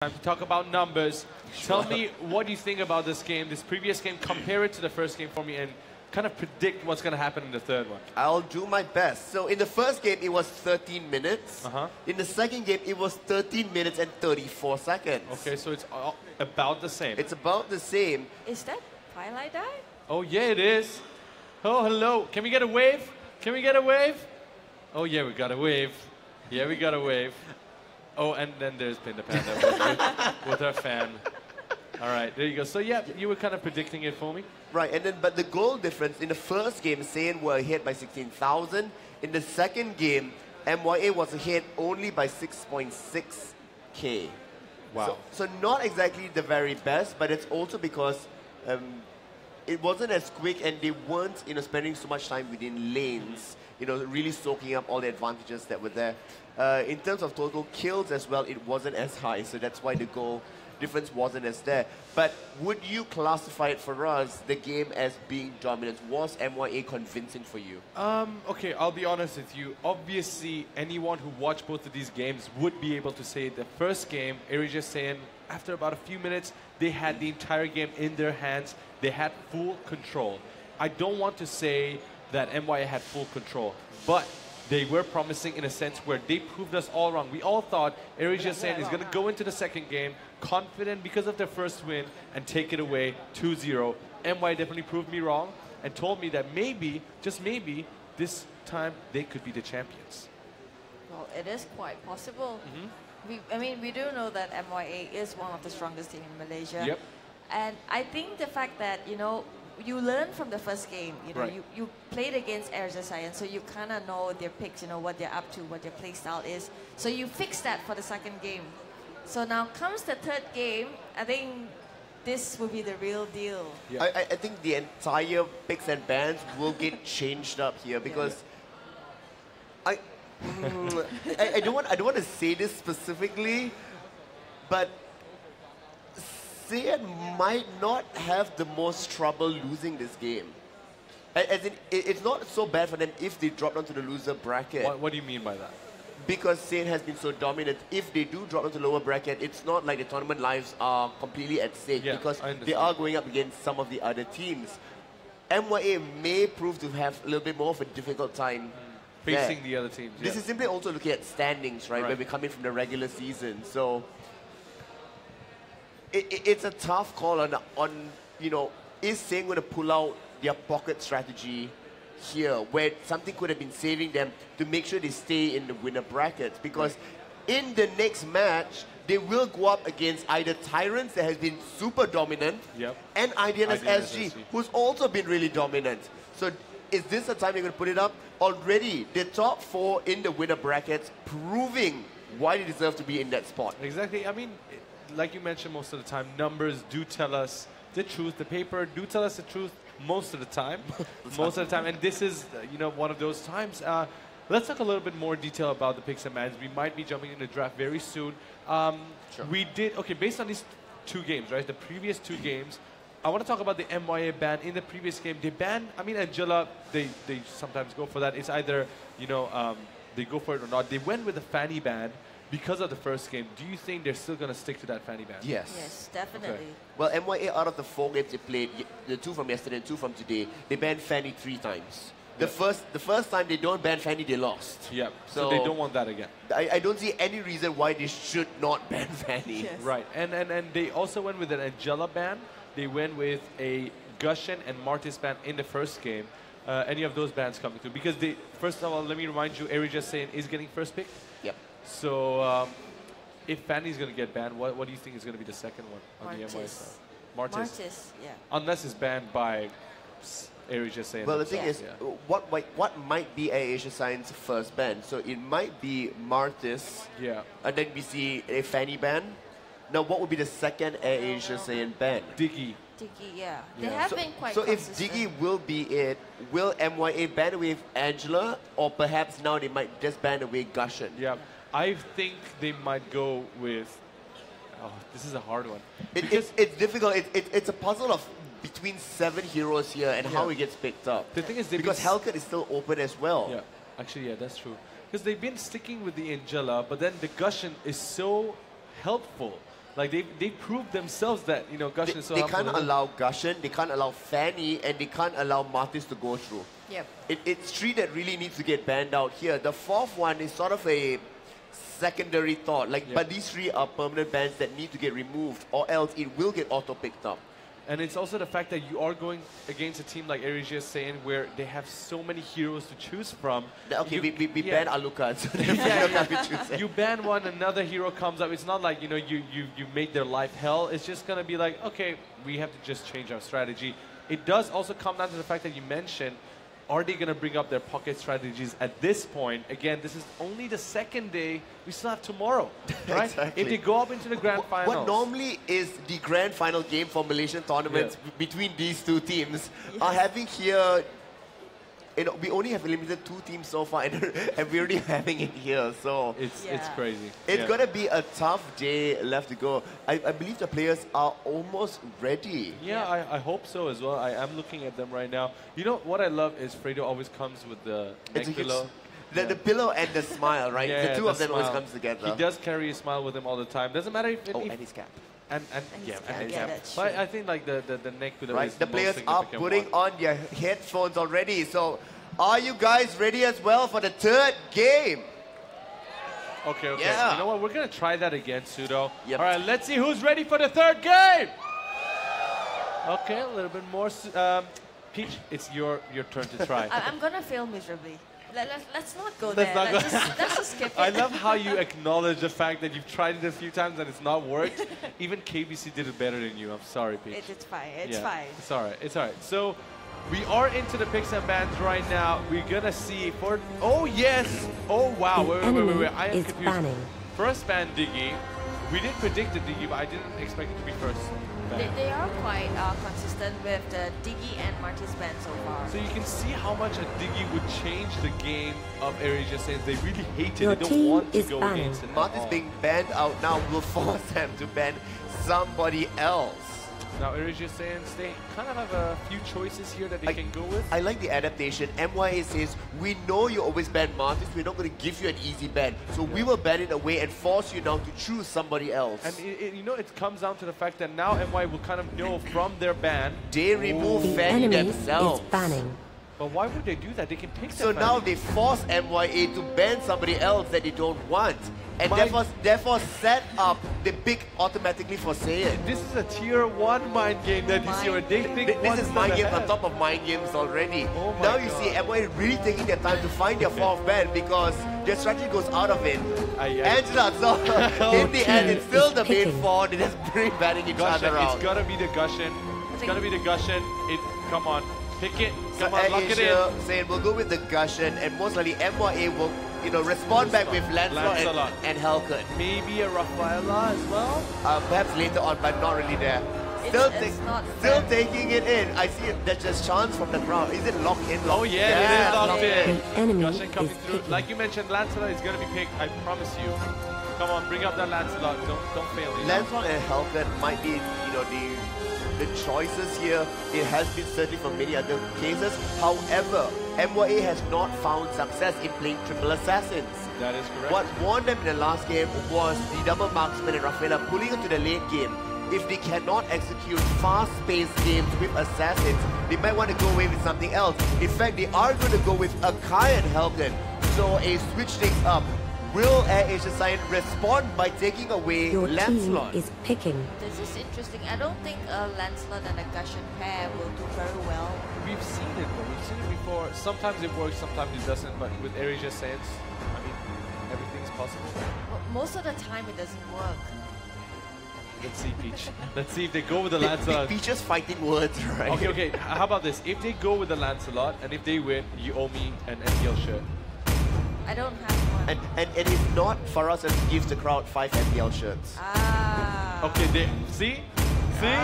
Time to talk about numbers. Tell me what you think about this game, this previous game. Compare it to the first game for me and kind of predict what's going to happen in the third one. I'll do my best. So in the first game, it was 13 minutes. In the second game, it was 13 minutes and 34 seconds. Okay, so it's about the same. It's about the same. Is that Twilight Die? Oh, yeah, it is. Oh, hello. Can we get a wave? Can we get a wave? Oh, yeah, we got a wave. Yeah, we got a wave. Oh, and then there's Pinda Panda with her fan. All right, there you go. So, yeah, you were kind of predicting it for me. Right, and then, but the goal difference, in the first game, Saiyan were ahead by 16,000. In the second game, MYA was ahead only by 6.6K. Wow. So not exactly the very best, but it's also because it wasn't as quick and they weren't, spending so much time within lanes, really soaking up all the advantages that were there. In terms of total kills as well, it wasn't as high, so that's why the goal difference wasn't as there. But would you classify it for us, the game, as being dominant? Was MYA convincing for you? Okay, I'll be honest with you. Obviously, anyone who watched both of these games would be able to say the first game, AirAsia Saiyan, after about a few minutes, they had the entire game in their hands. They had full control. I don't want to say that MYA had full control, but they were promising in a sense where they proved us all wrong. We all thought AirAsia Saiyan is going to go into the second game confident because of their first win and take it away 2-0. MYA definitely proved me wrong and told me that maybe, just maybe, this time they could be the champions. Well, it is quite possible. We do know that MYA is one of the strongest teams in Malaysia. Yep. And I think the fact that, you learn from the first game. You played against AirAsia Saiyan, so you kind of know their picks, what they're up to, what their play style is. So you fix that for the second game. So now comes the third game, I think this will be the real deal. Yeah. I think the entire picks and bans will get changed up here because I don't want to say this specifically, but Saiyan might not have the most trouble losing this game. As in, it's not so bad for them if they drop down to the loser bracket. What do you mean by that? Because Saiyan has been so dominant, if they do drop into the lower bracket, it's not like the tournament lives are completely at stake because they are going up against some of the other teams. MYA may prove to have a little bit more of a difficult time facing the other teams. This is simply also looking at standings, right? Where we come in from the regular season. So it's a tough call on is Saiyan going to pull out their pocket strategy here, where something could have been saving them to make sure they stay in the winner brackets? Because in the next match, they will go up against either Tyrants, that has been super dominant, and IDNS SG, who's also been really dominant. So is this a time you're going to put it up? Already, the top four in the winner brackets, proving why they deserve to be in that spot. Exactly. I mean, like you mentioned, most of the time, numbers do tell us the truth. The paper do tell us the truth most of the time. And this is, one of those times. Let's talk a little bit more detail about the picks and bans. We might be jumping in the draft very soon. We did, based on these two games, right? The previous two games, I want to talk about the MYA ban. In the previous game, they banned, Angela, they sometimes go for that. It's either, they go for it or not. They went with the Fanny ban because of the first game. Do you think they're still going to stick to that Fanny ban? Yes. Yes, definitely. Okay. Well, MYA, out of the 4 games they played, the 2 from yesterday and 2 from today, they banned Fanny 3 times. The first time they don't ban Fanny, they lost. Yeah, so they don't want that again. I don't see any reason why they should not ban Fanny. Yes. Right, and they also went with an Angela ban. They went with a Gushen and Martis ban in the first game. Any of those bans coming through? Because first of all, let me remind you, AirAsia Saiyan is getting first pick. Yep. So if Fanny's going to get banned, what do you think is going to be the second one on the MYA side? Martis, yeah. Unless it's banned by AirAsia Saiyan. Well, the thing is, what might be AirAsia Saiyan's first ban? So it might be Martis, and then we see a Fanny ban. Now, what would be the second AirAsia Saiyan ban? Diggy. Diggy, yeah. They have been quite So if consistent. Diggy will be it, will MYA ban away Angela, or perhaps now they might just ban away Gushen? Yeah, I think they might go with... Oh, this is a hard one. It's difficult. It's a puzzle of between 7 heroes here and how it gets picked up. The thing is, because Hellcat is still open as well. Yeah, actually, that's true. Because they've been sticking with the Angela, but then the Gushen is so helpful Like they proved themselves that Gushin is so They helpful. can't allow Gushin, they can't allow Fanny, and they can't allow Martis to go through. Yep. It's three that really needs to get banned out here. The fourth one is sort of a secondary thought. Like, but these three are permanent bans that need to get removed, or else it will get auto picked up. And it's also the fact that you are going against a team like AirAsia Saiyan where they have so many heroes to choose from. Okay, we ban Alucard, so can't be choosing. You ban one, another hero comes up. It's not like, you made their life hell. It's just going to be like, okay, we have to just change our strategy. It does also come down to the fact that you mentioned, are they going to bring up their pocket strategies at this point? Again, this is only the second day. We still have tomorrow, right? Exactly. If they go up into the grand finals. What normally is the grand final game for Malaysian tournaments between these two teams are having here. We only have limited 2 teams so far, and we're already having it here. So it's crazy. It's gonna be a tough day left to go. I believe the players are almost ready. Yeah, I hope so as well. I am looking at them right now. You know what I love is Fredo always comes with the neck pillow. The pillow and the smile, right? Yeah, the two of them smile. always comes together. He does carry a smile with him all the time. Doesn't matter if... and his cap. And his cap. That's But true. I think like the neck pillow Right, is the most players are significant putting one. on their headphones already. So, are you guys ready as well for the third game? Okay. Yeah. You know what? We're going to try that again, Pseudo. Yep. All right, let's see who's ready for the third game. Okay, a little bit more. Peach, it's your turn to try. I'm gonna fail miserably. Let's not go Let's there. not go- Let's just skip it. I love how you acknowledge the fact that you've tried it a few times and it's not worked. Even KBC did it better than you. I'm sorry, Peach. It's fine. It's Yeah, fine. It's all right. It's all right. So we are into the picks and bans right now. We're gonna see for. Oh yes. Oh wow. Wait. I am confused. Banning. First ban Diggy. We did predict the Diggy, but I didn't expect it to be first ban. They are quite consistent with the Diggy and Martis ban so far. So you can see how much a Diggy would change the game of AirAsia Saiyan. They really hate it. Your They don't team want to is go banning. against it. at Martis all. being banned out now will force them to ban somebody else. Now AirAsia Saiyan, they kind of have a few choices here that they can go with. I like the adaptation. MYA says, we know you always ban Martis, we're not going to give you an easy ban. So we will ban it away and force you now to choose somebody else. And it comes down to the fact that now MY will kind of know from their ban. They remove The Fanny enemy themselves. is banning. But why would they do that? They can pick So their now fan. they force MYA to ban somebody else that they don't want. And My- therefore set up the pick automatically for Saiyan. This is a tier 1 mind game that you see where they think one This is step mind games ahead. on top of mind games already. Oh my Now you God. see MYA really taking their time to find their fourth ban because their strategy goes out of it. Angela, so in the end, it's still the main Picking. four. They're just banning each Gushin, other out. it's gotta be the Gushin. It's gotta be the Gushin. Come on, pick it. So Come on, lock it in. AirAsia saying we'll go with the Gushin, and most likely MYA will, respond back with Lancelot and Helcurt. Maybe a Rafaela as well. Perhaps later on, but not really there. It's not Still fair. taking it in. I see there's just chance from the crowd. Is it locked in? Oh yeah, it is locked locked in. The enemy Gushin coming is through. picking. Like you mentioned, Lancelot is gonna be picked. I promise you. Come on, bring up that Lancelot. Don't fail me. Lancelot and Helcurt might be, the choices here. It has been certainly from many other cases. However, MYA has not found success in playing triple assassins. That is correct. What won them in the last game was the double marksman and Rafaela pulling into the late game. If they cannot execute fast-paced games with assassins, they might want to go away with something else. In fact, they are going to go with Akai and Helcurt. So a switch things up. Will AirAsia Saiyan respond by taking away Your Lancelot? team is picking. This is interesting. I don't think a Lancelot and a Gushin pair will do very well. We've seen it though. We've seen it before. Sometimes it works, sometimes it doesn't. But with AirAsia Saiyan, I mean, everything's possible. Well, most of the time, it doesn't work. Let's see, Peach. Let's see if they go with the Lancelot. Peaches fighting words, right? Okay. How about this? If they go with the Lancelot, and if they win, you owe me an MPL shirt. I don't have one. And if not, Faraz gives the crowd 5 MPL shirts. Okay, see? See?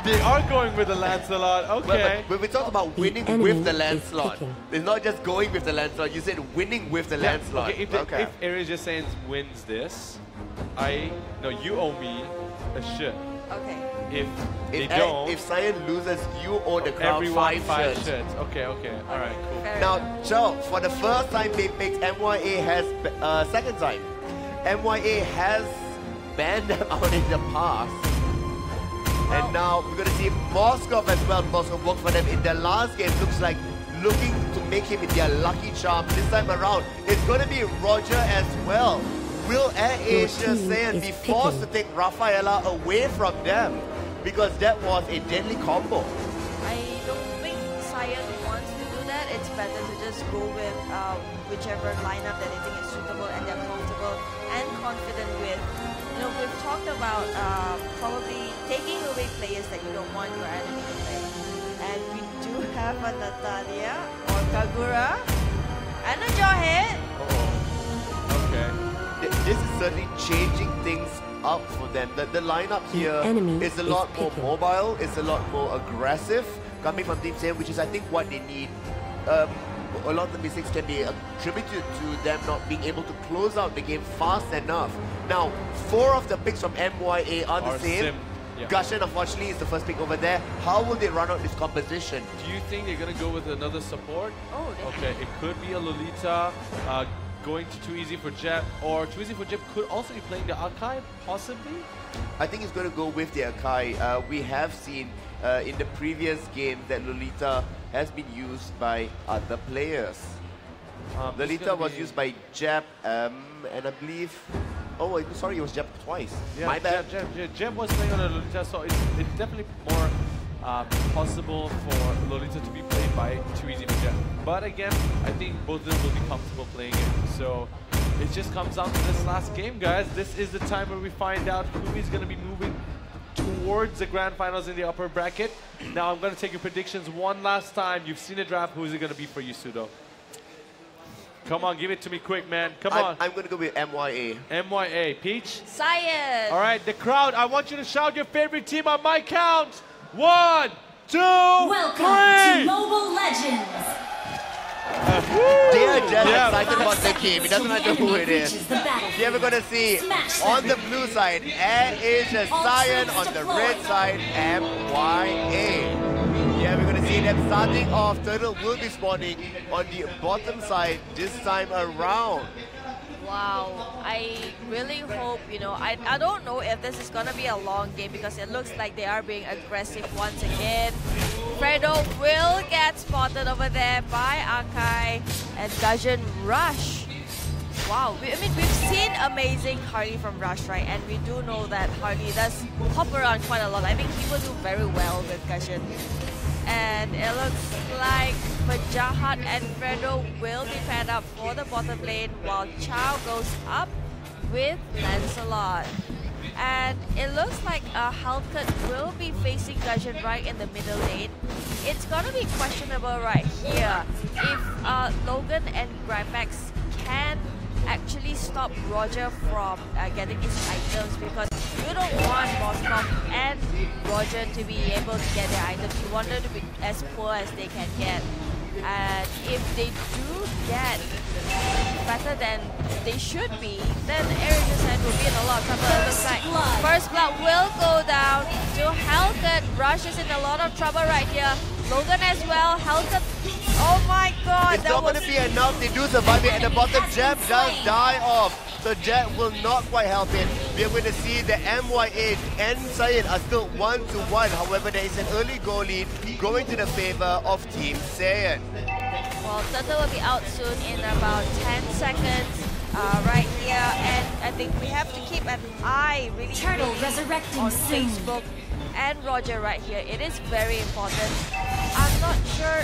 They are going with the Lancelot. Okay. But we talked about The winning enemy with the is Lancelot. picking. It's not just going with the Lancelot. You said winning with the Lancelot. Okay, if AirAsia Saiyan wins this, you owe me a shirt. Okay. If they don't, If Saiyan loses, you owe the crowd everyone 5 shirts. shirts. Okay. All right, cool. Fair Now, enough. Joe, for the first time they picked MYA has second time. MYA has banned them out in the past. And now we're going to see Moskov as well. Moskov worked for them in their last game. Looks like looking to make him their lucky charm this time around. It's going to be Roger as well. Will AirAsia Saiyan be forced to take Rafaela away from them? Because that was a deadly combo. I don't think Saiyan wants to do that. It's better to just go with whichever lineup that they think is suitable and they're comfortable and confident with. You know, we've talked about probably taking away players that you don't want your enemy to play. And we do have a Natalia or Kagura and a Jawhead. Okay. This is certainly changing things up for them. The lineup here is a lot more mobile, it's a lot more aggressive coming from Team Saiyan, which is I think what they need. A lot of the mistakes can be attributed to them not being able to close out the game fast enough. Now, 4 of the picks from MYA are the same. Yeah. Gushen, unfortunately, is the first pick over there. How will they run out this composition? Do you think they're going to go with another support? Oh, okay, it could be a Lolita going to Too Easy for Jeb, or Too Easy for Jeb could also be playing the Akai, possibly? I think it's going to go with the Akai. We have seen in the previous game that Lolita has been used by other players. Lolita was used by Jeb, and I believe... Oh, sorry, it was Jeb twice. Yeah, my bad. Jeb was playing on a Lolita, so it's definitely more possible for Lolita to be played by Too Easy for Jeb. But again, I think both of them will be comfortable playing it. So it just comes down to this last game, guys. This is the time where we find out who is going to be moving towards the grand finals in the upper bracket. Now I'm going to take your predictions one last time. You've seen a draft. Who is it going to be for you, Sudo? Come on, give it to me quick, man. Come on. I'm going to go with MYA. MYA. Peach? Saiyan! All right, the crowd, I want you to shout your favorite team on my count. 1, 2, Welcome 3! to Mobile Legends! They are just excited about the game. It doesn't matter who it is. Here we're going to see on the blue side, AirAsia Saiyan, on the red side, MYA. Yeah, we're going to see them starting off. Turtle will be spawning on the bottom side this time around. Wow, I really hope, you know, I don't know if this is going to be a long game because it looks like they are being aggressive once again. Fredo will get spotted over there by Akai and Gajan Rush. Wow, I mean, we've seen amazing Harley from Rush, right? And we do know that Harley does hop around quite a lot. I think people do very well with Gajan. And it looks like Pajahat and Fredo will be paired up for the bottom lane while Chow goes up with Lancelot. And it looks like Halkut will be facing Gajan right in the middle lane. It's gonna be questionable right here if Logan and Grimex can actually stop Roger from getting his items, because you don't want Moskov and Roger to be able to get their items. You want them to be as poor as they can get. And if they do get better than they should be, then AirAsia Saiyan will be in a lot of trouble. It looks like First Blood will go down to Halkut. Rush is in a lot of trouble right here. Logan as well. Halkut. Oh my god. It's not going to be enough. They do survive it. At the bottom, Jeb does die off. So Jeb will not quite help it. We are going to see the MYA and Saiyan are still 1-1. However, there is an early goal lead going to the favor of Team Saiyan. Well, Turtle will be out soon in about 10 seconds right here. And I think we have to keep an eye really on Facebook and Roger right here. It is very important. I'm not sure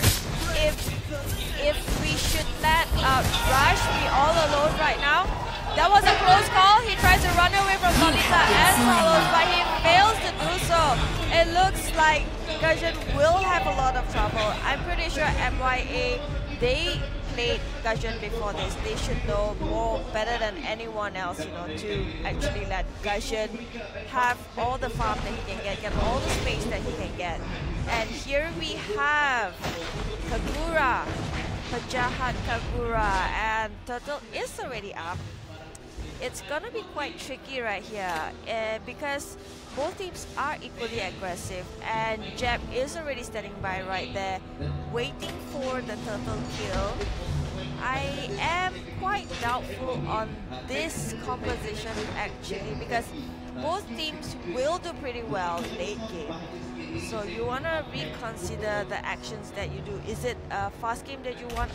if we should let Rush be all alone right now. That was a close call. He tries to run away from Lolita and Solos, but he fails to do so. It looks like Gajan will have a lot of trouble. I'm pretty sure MYA, they played Gajan before this. They should know more better than anyone else, you know, to actually let Gajan have all the farm that he can get all the space that he can get. And here we have Kagura, Pajahat Kagura, and Turtle is already up. It's gonna be quite tricky right here because both teams are equally aggressive, and Jeb is already standing by right there waiting for the turtle kill. I am quite doubtful on this composition actually, because both teams will do pretty well late game. So you want to reconsider the actions that you do. Is it a fast game that you want?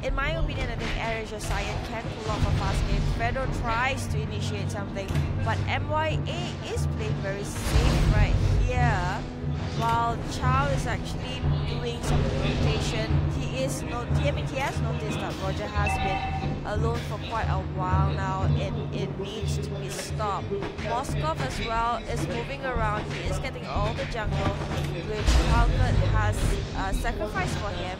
In my opinion, I think AirAsia Saiyan can pull off a fast game. Fredo tries to initiate something, but MYA is playing very safe right here. While Chow is actually doing some rotation, he has noticed that Roger has been alone for quite a while now, and it needs to be stopped. Moskov as well is moving around. He is getting all the jungle, which Halkut has sacrificed for him,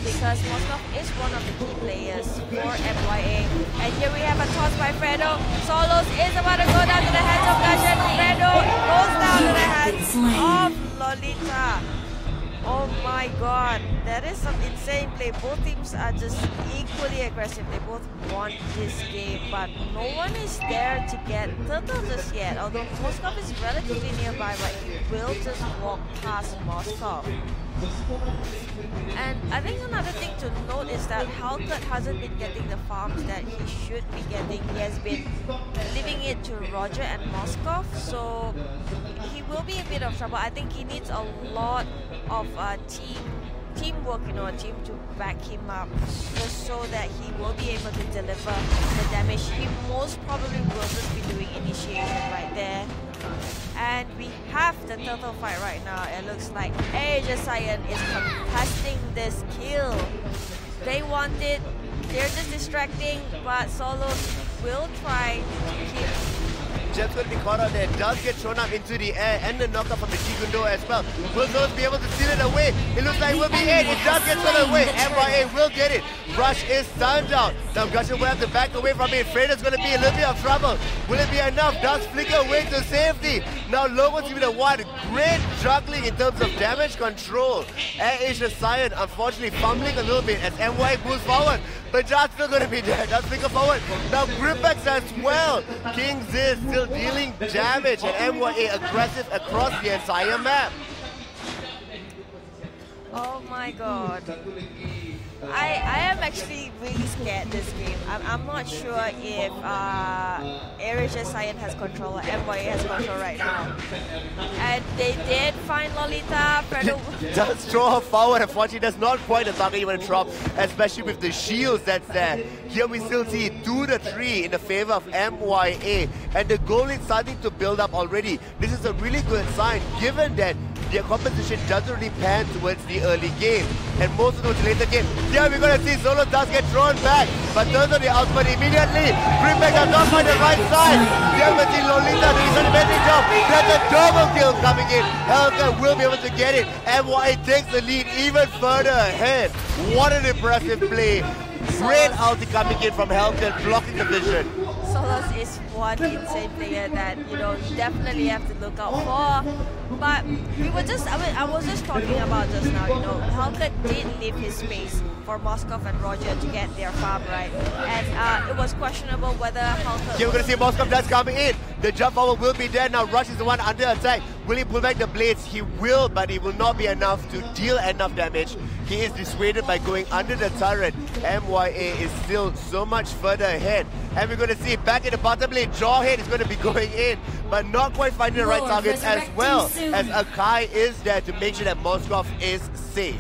because Moskov is one of the key players for MYA. And here we have a toss by Fredo. Solos is about to go down to the hands of Gashan. Fredo goes down to the hands of Lolita. Oh my god, that is some insane play. Both teams are just equally aggressive. They both want this game, but no one is there to get Turtle just yet. Although Moskov is relatively nearby, but he will just walk past Moskov. And I think another thing to note is that Halkut hasn't been getting the farms that he should be getting. He has been leaving it to Roger and Moskov, so he will be a bit of trouble. I think he needs a lot of teamwork, a team to back him up, just so that he will be able to deliver the damage. He most probably will just be doing initiation right there. And we have the turtle fight right now. It looks like AirAsia Saiyan is contesting this kill. They want it, they're just distracting, but Solos will try to keep. Jeff's going to be caught out there. Does get thrown up into the air, and the knockup from the Jigundo as well. Will Solos be able to steal it away? It looks like it will be it. It does get thrown away. MYA will get it. Rush is stunned out. Now Gushin will have to back away from it. Fredo's going to be a little bit of trouble. Will it be enough? Does flicker away to safety. Now Logan's giving it a one. Great juggling in terms of damage control. AirAsia Saiyan unfortunately fumbling a little bit as MYA moves forward. But Jad's still going to be there. Does flicker forward. Now Gripex as well. Kings is still dealing damage, and MYA aggressive across the entire map. Oh my god. I am actually really scared this game. I'm not sure if AirAsia Saiyan has control or MYA has control right now. And they did find Lolita. Does throw her forward. Unfortunately, that's not quite the target you want to drop, especially with the shields that's there. Here we still see 2-3 in the favor of MYA, and the goal is starting to build up already. This is a really good sign, given that their composition doesn't really pan towards the early game, and most of the later game. Here we're going to see Solo does get thrown back, but turns on the ultimate immediately. Gripex does not find the right side. Here we see Lolita doing an amazing job. There's a double kill coming in. Helga will be able to get it. MYA takes the lead even further ahead. What an impressive play. Great ulti coming in from Helga, blocking the vision. Solos is one insane player that you definitely have to look out for. But we were just, I was just talking about just now, Halkut did leave his space for Moskov and Roger to get their farm right, and it was questionable whether Halkut. Here we're going to see Moskov does coming in. The jump forward will be there now. Rush is the one under attack. Will he pull back the blades? He will, but it will not be enough to deal enough damage. He is dissuaded by going under the turret. MYA is still so much further ahead. And we're going to see back in the bottom lane, Jawhead is going to be going in, but not quite finding the right targets as well, as Akai is there to make sure that Moskov is safe.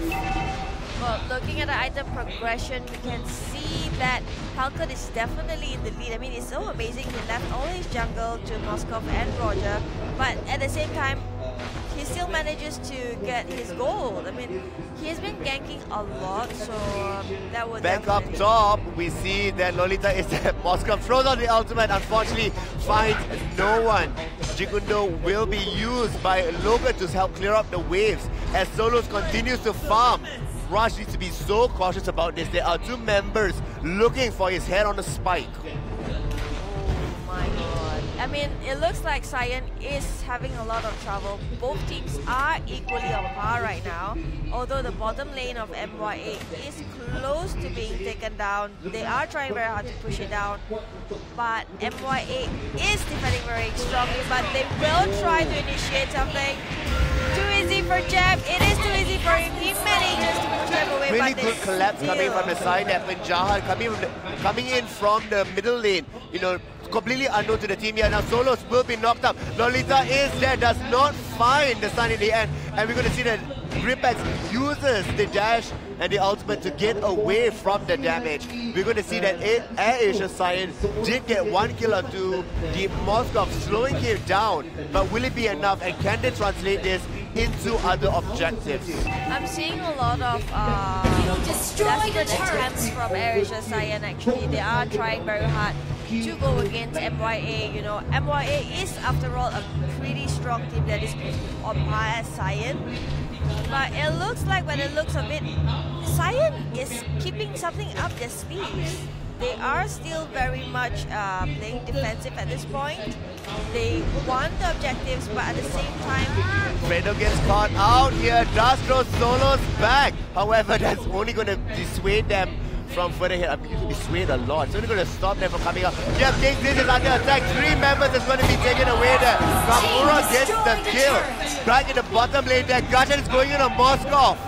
Well, looking at the item progression, we can see that Halkut is definitely in the lead. I mean, it's so amazing. He left all his jungle to Moskov and Roger, but at the same time, he still manages to get his gold. I mean, he's been ganking a lot, so that would back up top, we see that Lolita is there. Moskov throws out the ultimate, unfortunately finds no one. Jigundo will be used by Logan to help clear up the waves as Solos continues to farm. Rush needs to be so cautious about this. There are two members looking for his head on a spike. Oh my god. I mean, it looks like Saiyan is having a lot of trouble. Both teams are equally on par right now. Although the bottom lane of MYA is close to being taken down. They are trying very hard to push it down. But MYA is defending very strongly, but they will try to initiate something. Too easy for Jeb. It is too easy for him. He manages to push them away. Really but good collapse coming from the side. That when Jahan coming in from the middle lane, completely unknown to the team here. Now Solos will be knocked up. Lolita is there, does not find the sun in the end. And we're going to see that Gripex uses the dash and the ultimate to get away from the damage. We're going to see that AirAsia Saiyan did get 1 kill onto the Moskov, slowing him down. But will it be enough? And can they translate this into other objectives? I'm seeing a lot of desperate attempts from AirAsia Saiyan. Actually, they are trying very hard to go against MYA. You know, MYA is after all a pretty strong team that is on par as Saiyan. But it looks like, when it looks of it, Saiyan is keeping something up their sleeves. They are still very much playing defensive at this point. They want the objectives, but at the same time... Fredo gets caught out here, does throw Solos back. However, that's only going to dissuade them from further ahead. I mean, dissuade a lot. It's only going to stop them from coming up. Yeah, King this is under attack. 3 members is going to be taken away there. Kamura gets the kill. Back in the bottom lane there. Gachan is going in on Moskov.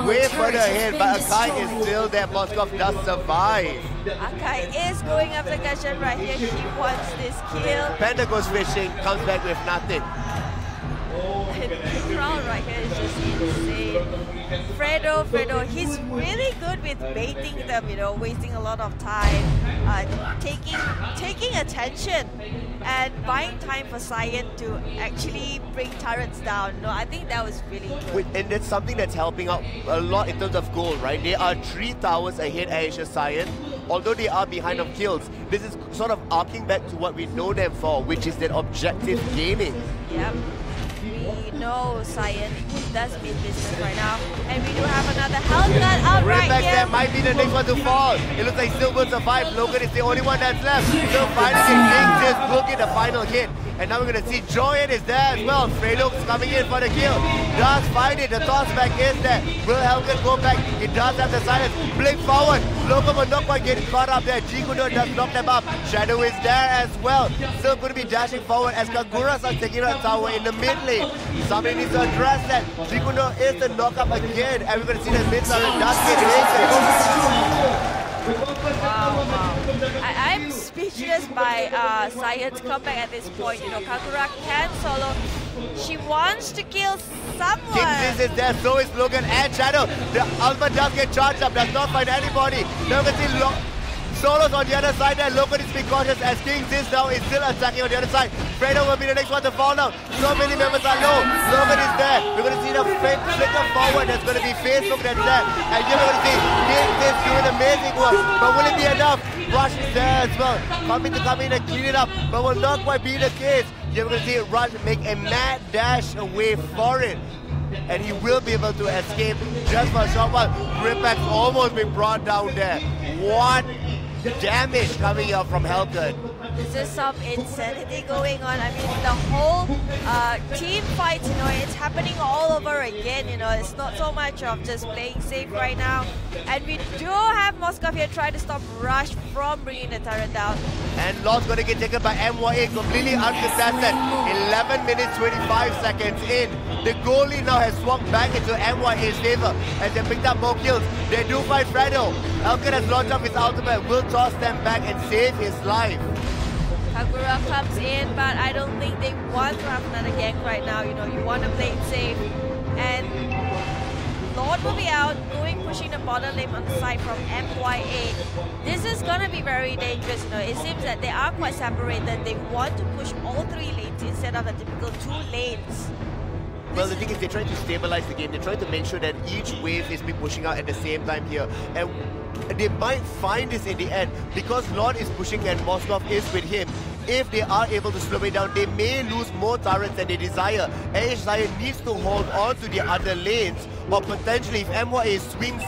Way further ahead, but Akai is still there. Moskov does survive. Akai is going after Gachan right here. He wants this kill. Panda goes fishing, comes back with nothing. The crowd right here is just insane. Fredo, he's really good with baiting them, you know, wasting a lot of time, taking attention and buying time for Saiyan to actually bring turrets down. No, I think that was really good. And that's something that's helping out a lot in terms of goal, right? They are 3 towers ahead AirAsia Saiyan. Although they are behind on kills, this is sort of arcing back to what we know them for, which is that objective gaming. Yep. We know Saiyan does mean business right now. And we do have another Hellcat out right here. That might be the next one to fall. It looks like still will survive. Logan is the only one that's left. Still fighting it. King just will get the final hit. And now we're going to see Joyen is there as well. Fredo's coming in for the kill. Does find it. The toss back is there. Will Helgen go back? He does have the silence. Blink forward. Logan will not quite get caught up there. Jikuno does knock them up. Shadow is there as well. Still going to be dashing forward as Kanguras are taking out tower in the mid lane. Somebody needs to address that. Jikuno is the knock up again. And we're going to see that mid turret does get taken. Wow. I'm speechless by Saiyan's comeback at this point. You know, Kagura can solo. She wants to kill someone. King is there, so is Logan and Shadow. The ultimate does get charged up, does not find anybody. Now we can see Solos on the other side there. Logan is being cautious as King Ziz now is still attacking on the other side. Fredo will be the next one to fall down. So many members are low. Logan is there. We're going to see the flicker forward. There's going to be Facebook that's there. And you're going to see King Ziz doing amazing work. But will it be enough? Rush is there as well. Coming to come in and clean it up. But will not quite be the case. You're going to see Rush make a mad dash away for it. And he will be able to escape just for a short while. Gripex almost been brought down there. What damage coming out from Helgen. This is some insanity going on. I mean, the whole team fight, you know, it's happening all over again. You know, it's not so much of just playing safe right now. And we do have Moskov here trying to stop Rush from bringing the turret down. And Lost going to get taken by MYA, completely uncontested. 11 minutes, 25 seconds in. The goalie now has swung back into MYA's favor as they picked up more kills. They do fight Fredo. Helgen has launched off his ultimate, will toss them back and save his life. Kagura comes in, but I don't think they want to have another gank right now. You know, you want to play it safe. And Lord will be out, pushing the bottom lane on the side from MYA. This is going to be very dangerous. You know, it seems that they are quite separated. They want to push all 3 lanes instead of the typical 2 lanes. Well, the thing is, they're trying to stabilize the game. They're trying to make sure that each wave is being pushing out at the same time here. And they might find this in the end because Lord is pushing and Moskov is with him. If they are able to slow it down, they may lose more turrets than they desire. AirAsia Saiyan needs to hold on to the other lanes, or potentially if MYA swings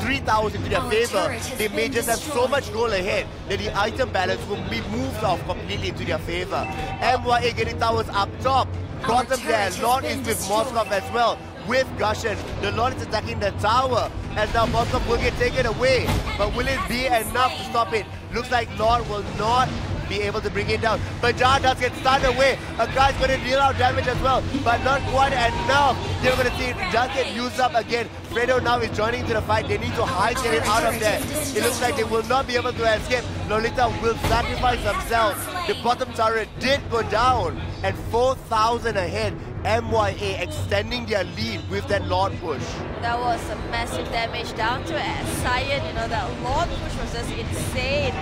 3 towers into their favor, they may just have so much goal ahead that the item balance will be moved off completely into their favor. MYA getting towers up top. Bottom there, Lord is with Moskov as well. With Gushan, the Lord is attacking the tower, and now Moskov will get taken away. But will it be enough to stop it? Looks like Lord will not be able to bring it down. But Jar does get stunned away. A guy's going to deal out damage as well, but not quite enough. You're going to see it does get used up again. Fredo now is joining into the fight. They need to hijack it out of there. It looks like they will not be able to escape. Lolita will sacrifice themselves. The bottom turret did go down, and 4,000 ahead. MYA extending their lead with that Lord push. That was a massive damage down to Saiyan. You know, that Lord push was just insane.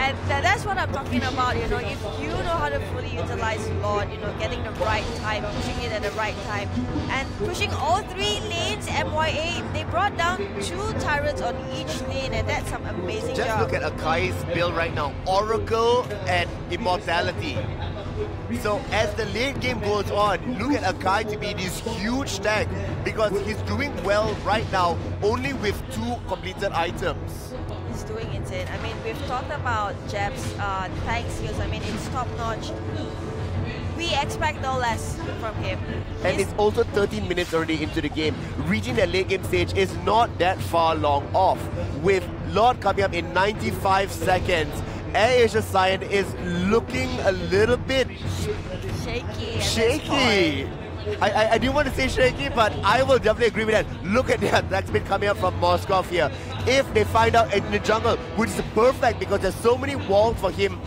And that's what I'm talking about. You know, if you know how to fully utilize Lord, you know, getting the right time, pushing it at the right time, and pushing all 3 lanes, MYA, they brought down 2 turrets on each lane, and that's some amazing job. Just look at Akai's build right now. Oracle and Immortality. So as the late game goes on, look at Akai to be this huge tank because he's doing well right now only with 2 completed items. He's doing insane. I mean, we've talked about Jeb's tank skills. I mean, it's top notch. We expect no less from him. And it's also 13 minutes already into the game. Reaching that late game stage is not that far long off. With Lord coming up in 95 seconds, AirAsia Saiyan is looking a little bit shaky. I didn't want to say shaky, but I will definitely agree with that. Look at that attack speed coming up from Moskov here. If they find out in the jungle, which is perfect because there's so many walls for him,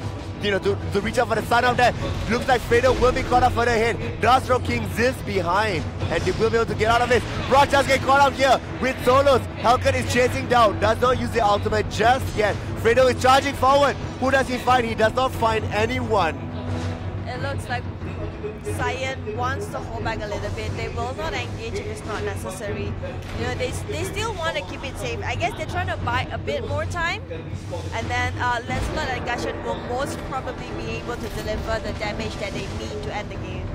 you know, to reach out for the sun out there. Looks like Fredo will be caught up further ahead. Does throw King Ziz behind, and they will be able to get out of this. Brock just get caught up here with solos. Helkut is chasing down, does not use the ultimate just yet. Fredo is charging forward. Who does he find? He does not find anyone. It looks like Saiyan wants to hold back a little bit. They will not engage if it's not necessary. You know, they still want to keep it safe. I guess they're trying to buy a bit more time, and then Lancelot and Gashan will most probably be able to deliver the damage that they need to end the game.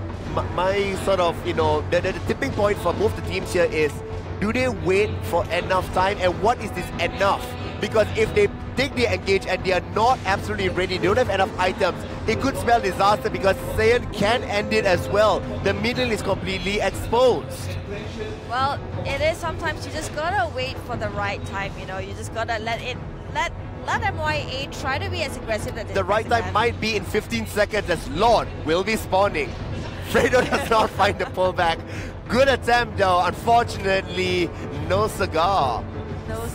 My sort of, you know, the tipping point for both the teams here is, do they wait for enough time, and what is this enough? Because if they take the engage and they are not absolutely ready, they don't have enough items, it could spell disaster because Saiyan can end it as well. The middle is completely exposed. Well, it is sometimes you just gotta wait for the right time, you know, you just gotta let MYA try to be as aggressive as the right time might be in 15 seconds as Lord will be spawning. Fredo does not find the pullback. Good attempt though, unfortunately, no cigar.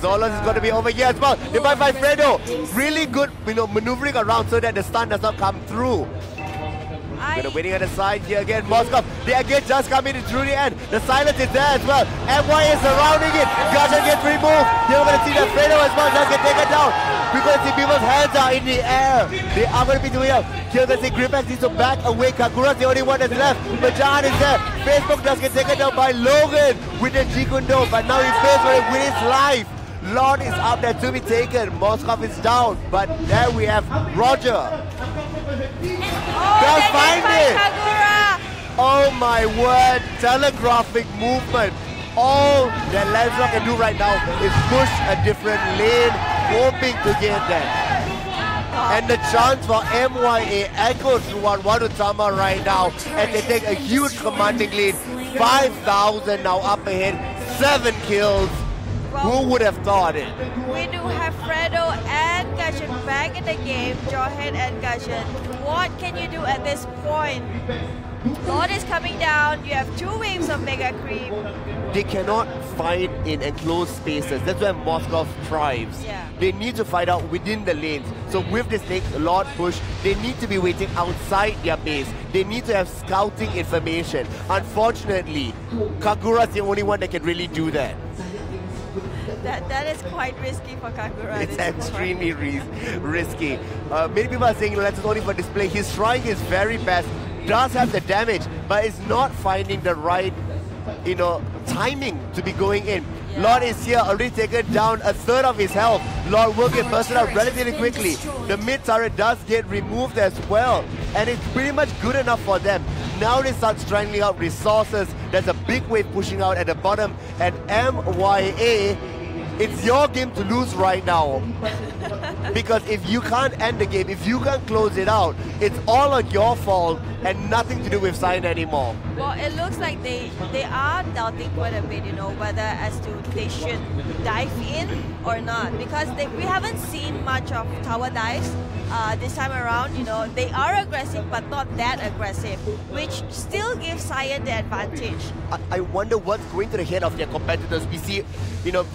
Zolos is going to be over here as well. They might find Fredo. Really good, you know, maneuvering around so that the stun does not come through. Gonna waiting at the side here again. Moskov, the engage just coming in through the end. The silence is there as well. MY is surrounding it. Gashan gets removed. You're gonna see that Fredo as well just get taken down because the people's hands are in the air. They are gonna be doing it. You're gonna see Gripex needs to back away. Kagura's the only one that's left. Bajan is there. Facebook does get taken down by Logan with the Jikundo, but now he fails for it with his life. Lord is up there to be taken. Moskov is down, but there we have Roger. Does find it. Oh my word, telegraphic movement. All that Lancelot can do right now is push a different lane, hoping to get that. And the chance for MYA echoes through Wadutama right now as they take a huge commanding lead. 5,000 now up ahead, 7 kills. Who would have thought it? We do have Fredo and Gashan back in the game. Jawhead and Gashan. What can you do at this point? Lord is coming down. You have 2 waves of Mega Creep. They cannot fight in enclosed spaces. That's where Moskov thrives. Yeah. They need to fight out within the lanes. So with this next Lord push, they need to be waiting outside their base. They need to have scouting information. Unfortunately, Kagura's the only one that can really do that. That is quite risky for Kagura. It's extremely risky. Many people are saying that's only for display. He's trying his very best, does have the damage, but is not finding the right, you know, timing to be going in. Yeah. Lord is here, already taken down 1/3 of his health. Lord will get bursted out relatively quickly. The mid turret does get removed as well, and it's pretty much good enough for them. Now they start strangling out resources. There's a big wave pushing out at the bottom, and MYA, it's your game to lose right now. Because if you can't end the game, if you can't close it out, it's all on your fault and nothing to do with Saiyan anymore. Well, it looks like they are doubting quite a bit, you know, whether as to they should dive in or not. Because we haven't seen much of tower dives. this time around, they are aggressive but not that aggressive, which still gives Saiyan the advantage. I wonder what's going through the head of their competitors. We see,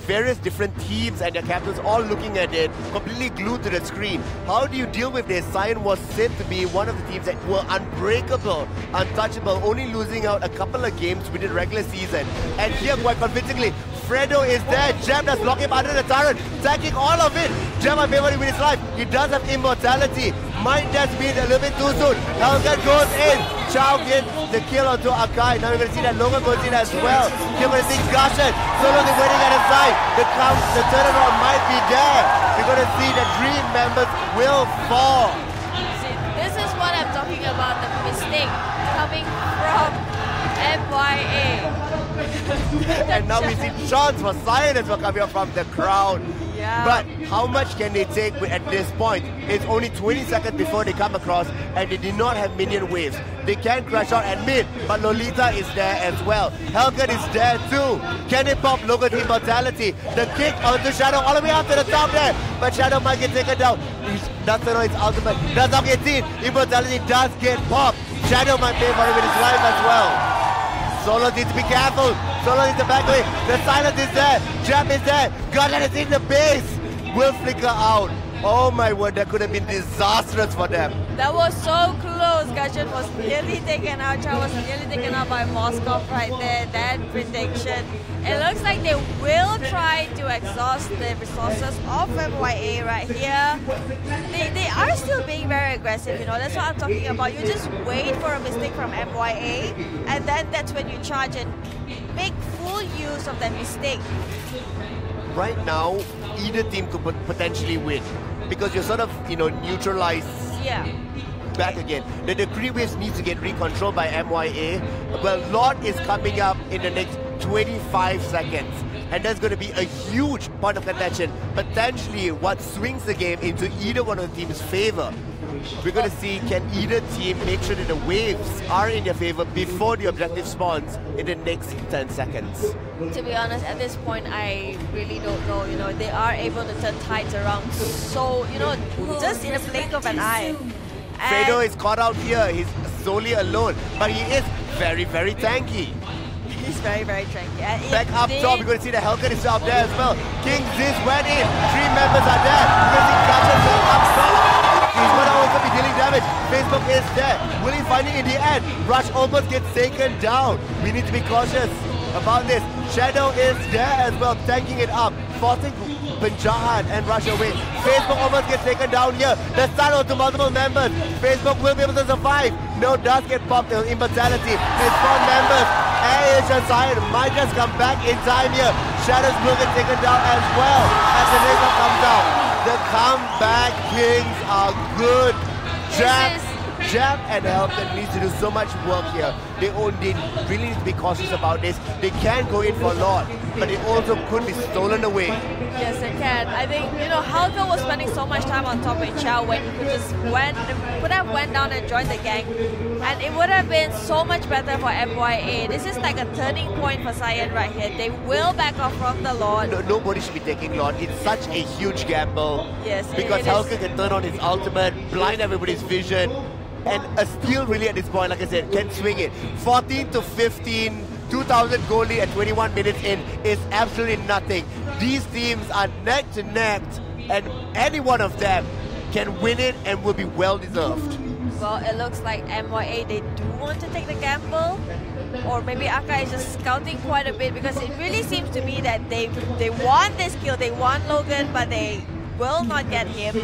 various different teams and their captains all looking at it, completely glued to the screen. How do you deal with this? Saiyan was said to be one of the teams that were unbreakable, untouchable, only losing out a couple of games within the regular season. And here, quite convincingly, Fredo is there. Jam does lock him under the turret, taking all of it. Jam, my favorite with his life. He does have immortality. Might just be a little bit too soon. Helga goes in. Chow gets the kill onto Akai. Now we're going to see that Logan goes in as well. Here we're going to see Gushon. Solo is waiting at his side. The turnaround might be there. We're going to see the Dream members will fall. See, this is what I'm talking about, the mistake coming from MYA. And now we see shots for Saiyan as well coming from the crowd. Yeah. But how much can they take at this point? It's only 20 seconds before they come across, and they did not have minion waves. They can crash out at mid, but Lolita is there as well. Helgen is there too. Can they pop Logan's immortality? The kick onto Shadow all the way up to the top there, but Shadow might get taken down. He doesn't know his ultimate. Does not get seen. Immortality does get popped. Shadow might pay for it with his life as well. Solo needs to be careful. Solo needs to back away. The silence is there. Jam is there. Gushon is in the base. Will flicker out. Oh my word, that could have been disastrous for them. That was so close. Gushon was nearly taken out. Chow was nearly taken out by Moskov right there. That prediction. It looks like they will try to exhaust the resources of MYA right here. They are still being very aggressive, That's what I'm talking about. You just wait for a mistake from MYA, and then that's when you charge and make full use of that mistake. Right now, either team could potentially win because you're sort of, neutralized. Yeah. Back again. The decree waves needs to get recontrolled by MYA. Well, Lord is coming up in the next 25 seconds. And that's going to be a huge point of contention. Potentially what swings the game into either one of the team's favor. We're going to see, can either team make sure that the waves are in their favor before the objective spawns in the next 10 seconds. To be honest, at this point, I really don't know. They are able to turn tides around so, just in a blink of an eye. Fredo is caught out here. He's solely alone. But he is very, very tanky. He's very, very tanky. Back up top, we're going to see the Helgen is up there as well. King Ziz went in. 3 members are there. We're going to see Gushon back up top. He's going to also be dealing damage. Facebook is there. Will he find it in the end? Rush almost gets taken down. We need to be cautious about this. Shadow is there as well, tanking it up, forcing Penjahat and Rush away. Facebook almost gets taken down here. The stun onto multiple members. Facebook will be able to survive. No, does get popped in immortality. It's 4 members. AirAsia Saiyan might just come back in time here. Shadows will get taken down as well as the laser comes out. The comeback kings are good. Jam and Helgen needs to do so much work here. They really need to be cautious about this. They can go in for Lord, but it also could be stolen away. Yes, it can. I think, Helgen was spending so much time on top with Chow when he could have went down and joined the gang. And it would have been so much better for MYA. This is like a turning point for Saiyan right here. They will back off from the Lord. Nobody should be taking Lord. It's such a huge gamble. Yes, because Helgen can turn on his ultimate, blind everybody's vision. And a steal really at this point, like I said, can swing it. 14 to 15, 2,000 gold lead at 21 minutes in is absolutely nothing. These teams are neck to neck, and any one of them can win it and will be well deserved. Well, it looks like MYA, they do want to take the gamble. Or maybe Aka is just scouting quite a bit, because it really seems to me that they want this kill, they want Logan, but they will not get him.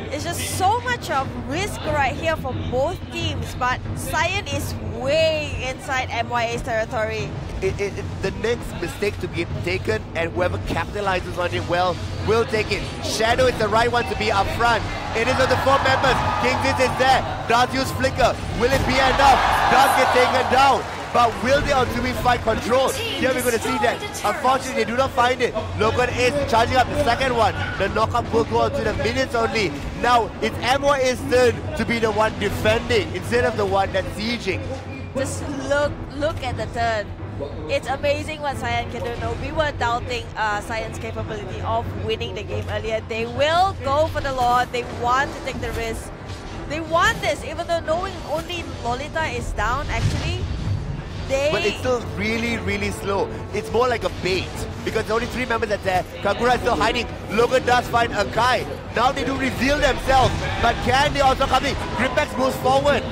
It's just so much of risk right here for both teams, but Saiyan is way inside MYA's territory. The next mistake to be taken, and whoever capitalizes on it well will take it. Shadow is the right one to be up front. It is on the 4 members. King Ziz is there. Does use Flicker. Will it be enough? Does get taken down. But will the ultimate fight control? Here we're going to see that. Unfortunately, they do not find it. Logan is charging up the second one. The knockup will go on to the minutes only. Now, it's MYA's turn to be the one defending instead of the one that's sieging. Just look at the turn. it's amazing what Saiyan can do. No, we were doubting Saiyan's capability of winning the game earlier. They will go for the Lord. They want to take the risk. They want this, even though knowing only Lolita is down, actually, But it's still really, really slow. It's more like a bait because there's only 3 members that's there. Kagura is still hiding. Logan does find a Kai. Now they do reveal themselves, but can they also come in? Gripex moves forward.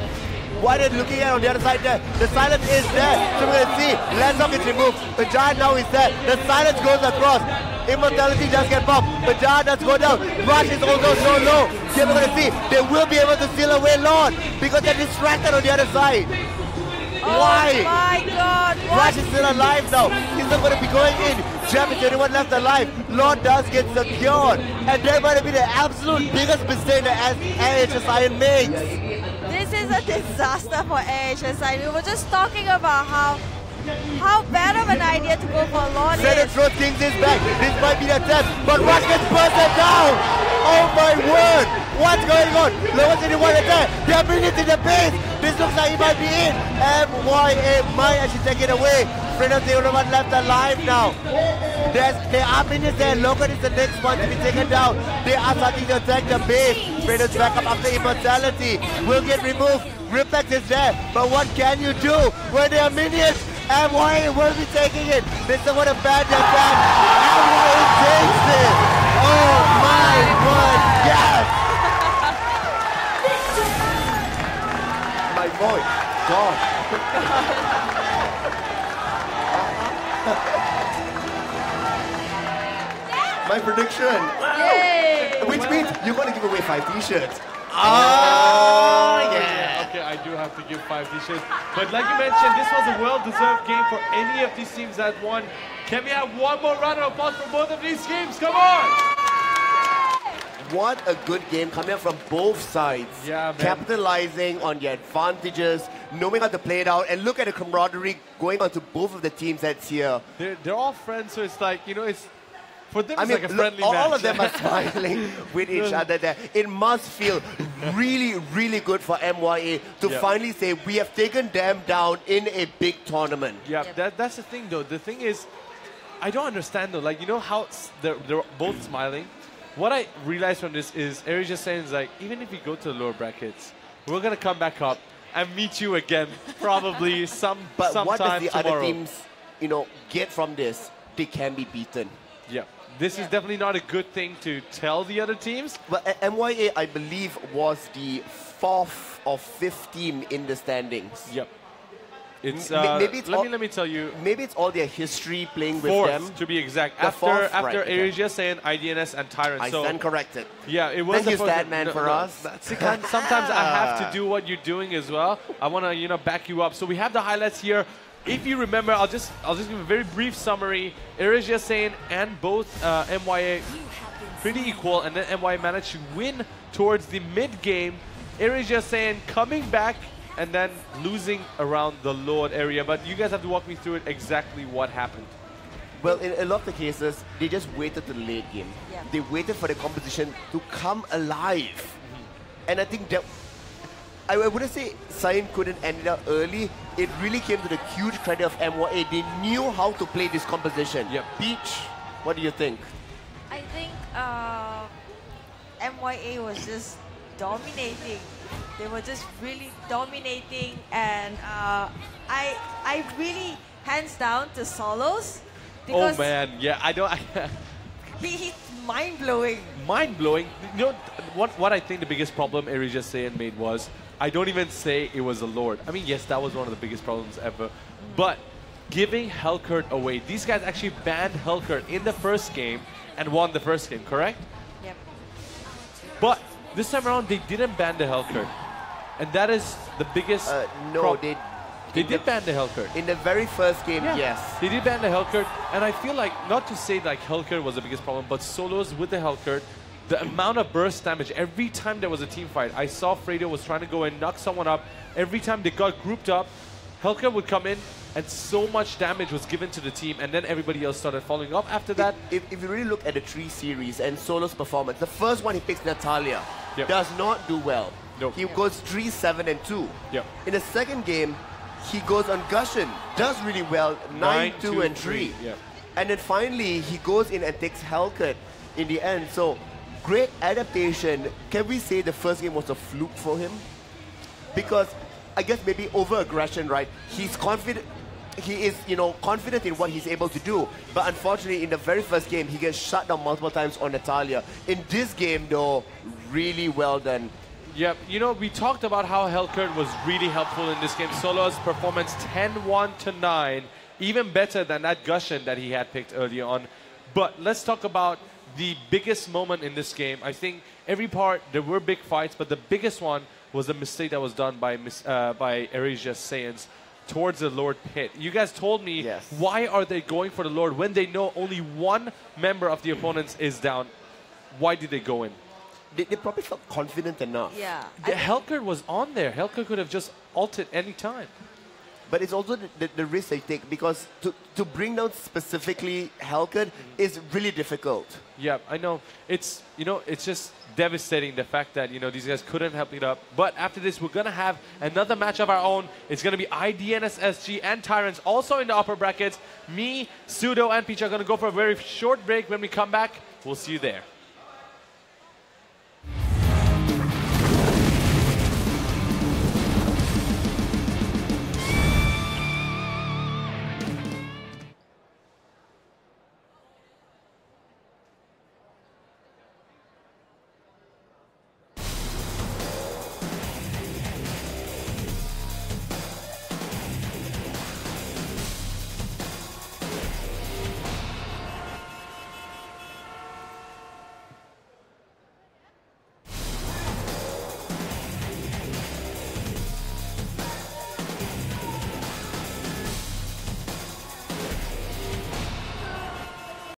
What are they looking at on the other side there? The silence is there. So we're going to see Lansong gets removed. The giant now is there. The silence goes across. Immortality does get popped. The giant does go down. Rush is also so low. Here we're going to see they will be able to steal away Lord because they're distracted on the other side. Why? Oh my God! Rush is still alive now. He's not going to be going in. Gem is the only one left alive. Lord does get secured. And that might have been the absolute biggest mistake that AirAsia Saiyan makes. This is a disaster for AirAsia Saiyan. We were just talking about how bad of an idea to go for a Lord Center is. throw things is back. This might be the attempt. But Rush gets bursted down. Oh my word. What's going on? Lowest anyone attack. They're bringing it to the base. This looks like he might be in. MYA might actually take it away. Fredo's the only one left alive now. There are minions there. Logan is the next one to be taken down. They are starting to attack the base. Fredo's back up after immortality. Will get removed. Ripex is there. But what can you do when there are minions? MYA will be taking it. This is what a bad attack. MYA takes it. Oh my word. Yes. My voice. God. My prediction. Yay! Which means you're going to give away 5 t-shirts. Yeah. Okay, I do have to give 5 t-shirts. But like you mentioned, this was a well-deserved game for any of these teams that won. Can we have one more round of applause for both of these teams? Come on! What a good game coming from both sides. Yeah, man. Capitalizing on the advantages, knowing how to play it out, and look at the camaraderie going on to both of the teams that's here. They're all friends, so it's like, you know, it's for them. I It's mean, like a look, friendly all match. of them are smiling with each other there. It must feel really, really good for MYA to Yeah. finally say we have taken them down in a big tournament. Yeah, that's the thing though. The thing is, I don't understand though. Like, you know how they're both smiling? What I realized from this is AirAsia Saiyan is like, even if we go to the lower brackets, we're going to come back up and meet you again probably But sometime what does the tomorrow. other teams, get from this? They can be beaten. Yeah. This is definitely not a good thing to tell the other teams. But MYA, I believe, was the 4th or 5th team in the standings. Yep. It's Maybe it's let me tell you. Maybe it's all their history playing with 4th, them. to be exact. The After 4th, after right, okay. AirAsia Saiyan, IDNS, and Tyrant. I so stand corrected. yeah, it was Thank you, the first. Statman, for us. See, sometimes I have to do what you're doing as well. I want to back you up. So we have the highlights here. If you remember, I'll just give a very brief summary. AirAsia Saiyan and both MYA pretty equal, and then MYA managed to win towards the mid game. AirAsia Saiyan coming back and then losing around the Lord area. But you guys have to walk me through it exactly what happened. Well, in a lot of the cases, they just waited to the late game. Yeah. They waited for the competition to come alive. And I think that, I wouldn't say Saiyan couldn't end it up early. It really came to the huge credit of MYA. They knew how to play this composition. Yep. Peach, what do you think? I think MYA was just dominating. They were just really dominating, and I really hands down to Solos because Oh man, yeah, I don't. he's mind blowing. Mind blowing. You know what I think the biggest problem AirAsia Saiyan made was, I don't even say it was a Lord. I mean, yes, that was one of the biggest problems ever, but giving Hellcurt away. These guys actually banned Hellcurt in the first game and won the first game, correct? Yep. But this time around, they didn't ban the Hellcurt, and that is the biggest. No, they did ban the Hellcurt. In the very first game, yes. They did ban the Hellcurt, and I feel like, not to say like Hellcurt was the biggest problem, but Solos with the Hellcurt, the amount of burst damage, every time there was a team fight, I saw Fredo was trying to go and knock someone up. Every time they got grouped up, Hellcurt would come in, and so much damage was given to the team, and then everybody else started following up after that. If you really look at the 3 series and Solo's performance, the first one he picks Natalia, Yep. does not do well. Nope. He goes 3, 7, and 2. Yep. In the second game, he goes on Gushin, does really well, 9, 2, and 3. Yeah. And then finally, he goes in and takes Hellcat in the end. So, great adaptation. Can we say the first game was a fluke for him? Because I guess maybe over-aggression, right? He's confident. He is, confident in what he's able to do. But unfortunately, in the very first game, he gets shut down multiple times on Natalia. In this game, though, really well done. Yep, we talked about how Hellcat was really helpful in this game. Solo's performance 10-1 to 9, even better than that Gushin that he had picked earlier on. But let's talk about the biggest moment in this game. I think every part, there were big fights, but the biggest one was the mistake that was done by AirAsia Saiyans towards the Lord pit. You guys told me, yes, why are they going for the Lord when they know only one member of the opponents is down? Why did they go in? They probably felt confident enough. Yeah. The Hellcat was on there. Hellcat could have just ulted any time. But it's also the risk they take, because to bring down specifically Hellcat is really difficult. Yeah, I know. It's just devastating, the fact that these guys couldn't help it up. But after this, we're gonna have another match of our own. It's gonna be IDNS SG and Tyrants also in the upper brackets. Me, Pseudo, and Peach are gonna go for a very short break. When we come back, we'll see you there.